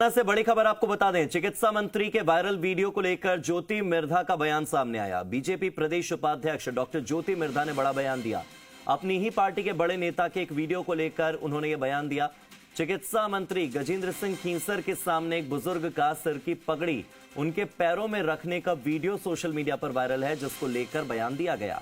से बड़ी खबर आपको बता दें, चिकित्सा मंत्री के वायरल वीडियो को लेकर ज्योति मिर्धा का बयान सामने आया। बीजेपी प्रदेश उपाध्यक्ष डॉक्टर ज्योति मिर्धा ने बड़ा बयान दिया। अपनी ही पार्टी के बड़े नेता के एक वीडियो को लेकर उन्होंने यह बयान दिया। चिकित्सा मंत्री गजेंद्र सिंह खींसर के सामने एक बुजुर्ग का सिर की पगड़ी उनके पैरों में रखने का वीडियो सोशल मीडिया पर वायरल है, जिसको लेकर बयान दिया गया।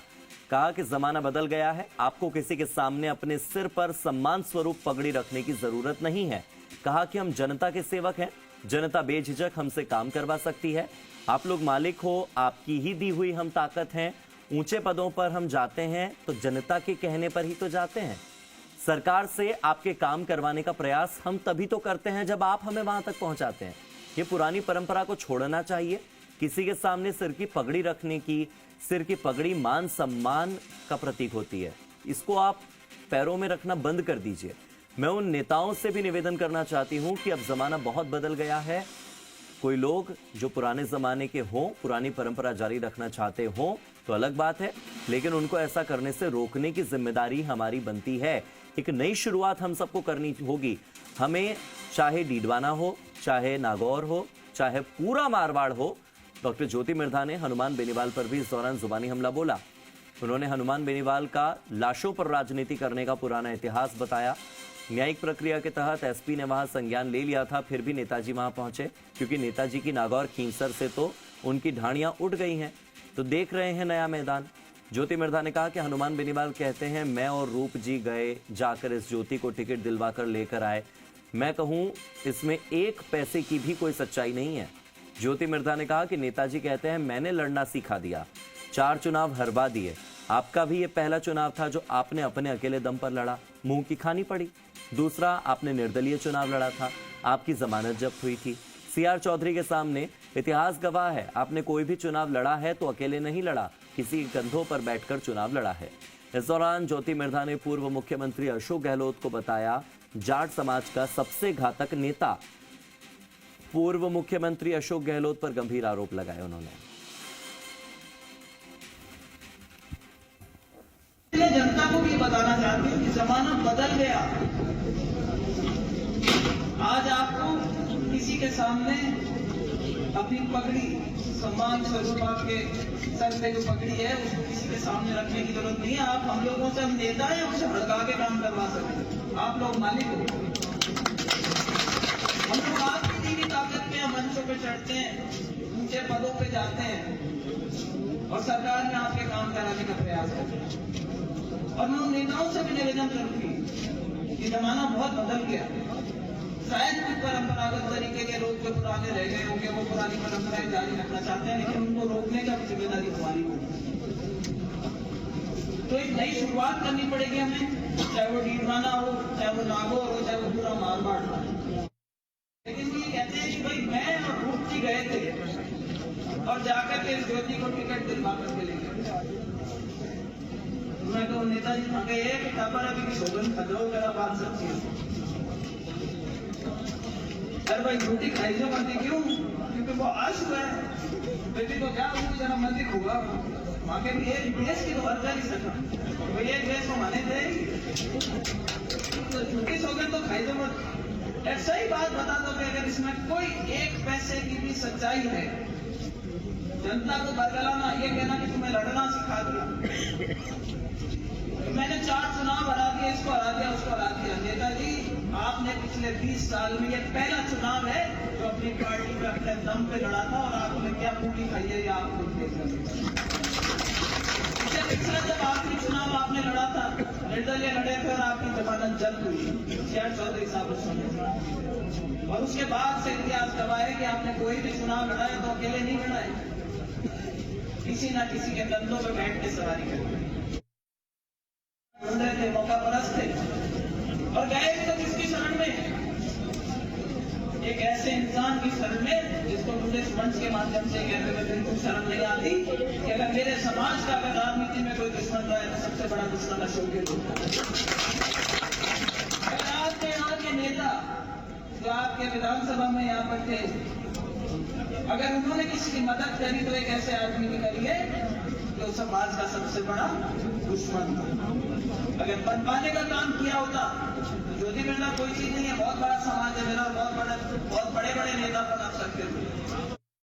कहा कि जमाना बदल गया है, आपको किसी के सामने अपने सिर पर सम्मान स्वरूप पगड़ी रखने की जरूरत नहीं है। कहा कि हम जनता के सेवक हैं, जनता बेझिझक हमसे काम करवा सकती है। आप लोग मालिक हो, आपकी ही दी हुई हम ताकत हैं। ऊंचे पदों पर हम जाते हैं तो जनता के कहने पर ही तो जाते हैं। सरकार से आपके काम करवाने का प्रयास हम तभी तो करते हैं जब आप हमें वहां तक पहुंचाते हैं। ये पुरानी परंपरा को छोड़ना चाहिए। किसी के सामने सिर की पगड़ी रखने की, सिर की पगड़ी मान सम्मान का प्रतीक होती है, इसको आप पैरों में रखना बंद कर दीजिए। मैं उन नेताओं से भी निवेदन करना चाहती हूं कि अब जमाना बहुत बदल गया है। कोई लोग जो पुराने जमाने के हों, पुरानी परंपरा जारी रखना चाहते हों तो अलग बात है, लेकिन उनको ऐसा करने से रोकने की जिम्मेदारी हमारी बनती है। एक नई शुरुआत हम सबको करनी होगी। हमें चाहे डीडवाना हो, चाहे नागौर हो, चाहे पूरा मारवाड़ हो। डॉक्टर ज्योति मिर्धा ने हनुमान बेनीवाल पर भी इस दौरान जुबानी हमला बोला। उन्होंने हनुमान बेनीवाल का लाशों पर राजनीति करने का पुराना इतिहास बताया। न्यायिक प्रक्रिया के तहत एसपी ने वहां संज्ञान ले लिया था, फिर भी नेताजी वहां पहुंचे, क्योंकि नेताजी की नागौर खींसर से तो उनकी ढाणियां उठ गई हैं। तो देख रहे हैं नया मैदान। ज्योति मिर्धा ने कहा कि हनुमान बेनीवाल कहते हैं मैं और रूप जी गए, जाकर इस ज्योति को टिकट दिलवाकर लेकर आए। मैं कहूं इसमें एक पैसे की भी कोई सच्चाई नहीं है। ज्योति मिर्धा ने कहा कि नेताजी कहते हैं मैंने लड़ना सिखा दिया, 4 चुनाव हरवा दिए। आपका भी ये पहला चुनाव था जो आपने अपने अकेले दम पर लड़ा, मुंह की खानी पड़ी। दूसरा, आपने निर्दलीय चुनाव लड़ा था, आपकी जमानत जब्त हुई थी। सीआर चौधरी के सामने इतिहास गवाह है, आपने कोई भी चुनाव लड़ा है तो अकेले नहीं लड़ा, किसी कंधों पर बैठकर चुनाव लड़ा है। इस दौरान ज्योति मिर्धा ने पूर्व मुख्यमंत्री अशोक गहलोत को बताया जाट समाज का सबसे घातक नेता। पूर्व मुख्यमंत्री अशोक गहलोत पर गंभीर आरोप लगाए उन्होंने। जनता को भी बताना चाहती हूँ कि जमाना बदल गया। आज आपको किसी के सामने अपनी पगड़ी सम्मान स्वरूप आपके सर पे जो पगड़ी है उसको किसी के सामने रखने की जरूरत नहीं है। आप हम लोगों से, हम नेता हैं, उसे भड़का के काम करवा सकते हैं। आप लोग मालिक हो। हम लोग आपकी दी हुई ताकत में मंचों पे चढ़ते हैं, ऊंचे पदों पे जाते हैं और सरकार में आपके काम कराने का प्रयास करते हैं। और मैं उन नेताओं से भी निवेदन करूंगी कि जमाना बहुत बदल गया। शायद कुछ परंपरागत तरीके के लोग जो पुराने रह गए होंगे वो पुरानी परंपराएं जारी रखना चाहते हैं, लेकिन उनको रोकने का भी जिम्मेदारी हमारी होगी। तो एक नई शुरुआत करनी पड़ेगी हमें, चाहे वो डीडवाना हो, चाहे वो नागौर हो, चाहे वो पूरा मारवाड़ हो। लेकिन ये कहते हैं कि भाई मैं और रूप जी गए थे और जाकर के इस ज्योति को टिकट दिलवा करके लेके मैं तो नेताजी भागे एक खबर अभी की शोभन खतरो मेरा बात सच्ची है। अरे भाई रोटी खाई जो मत क्यों? क्योंकि वो आज हुआ है। बेटी तो क्या हुआ, जरा मंदिर हुआ वहां के भी एक देश की तो हर कर ही सका, भाई एक देश को माने थे तो झूठी सौगंध तो खाई जो मत। ऐसा ही बात बता दो कि अगर इसमें कोई एक पैसे की भी सच्चाई है, जनता को बरगलाना, ये कहना कि तुम्हें लड़ना सिखा दिया, मैंने 4 चुनाव हरा दिए, इसको हरा दिया, उसको हरा दिया। नेताजी आपने पिछले 20 साल में ये पहला चुनाव है जो अपनी पार्टी में अपने दम पे लड़ा था और आपने क्या पूरी खाई है, आप खुद देख सकते। पिछला जब आखिरी चुनाव आपने लड़ा था, निर्दलीय लड़े थे और आपकी जमानत जब्त हुई, सीआर चौधरी साहब। और उसके बाद से इतिहास गवाह है कि आपने कोई भी चुनाव लड़ाया तो अकेले नहीं लड़ाए, किसी ना किसी के कंधों पर बैठ के सवारी करते थे, मौका परस्त थे और गए तो किसकी शरण में? एक ऐसे इंसान की शरण में जिसको मुझे इस मंच के माध्यम से कहते हुए बिल्कुल शर्म नहीं आती कि अगर मेरे समाज का अगर राजनीति में कोई दुश्मन रहा है तो सबसे बड़ा दुश्मन अशोक गहलोत है। अगर आपके यहाँ के नेता जो आपके विधानसभा में यहाँ पर थे, अगर उन्होंने किसी की मदद करी तो एक ऐसे आदमी की करी है जो समाज का सबसे बड़ा दुश्मन था। अगर पद पाने का काम किया होता तो ज्योति मिर्धा कोई चीज नहीं है, बहुत बड़ा समाज है मेरा, बहुत बड़े करते थे।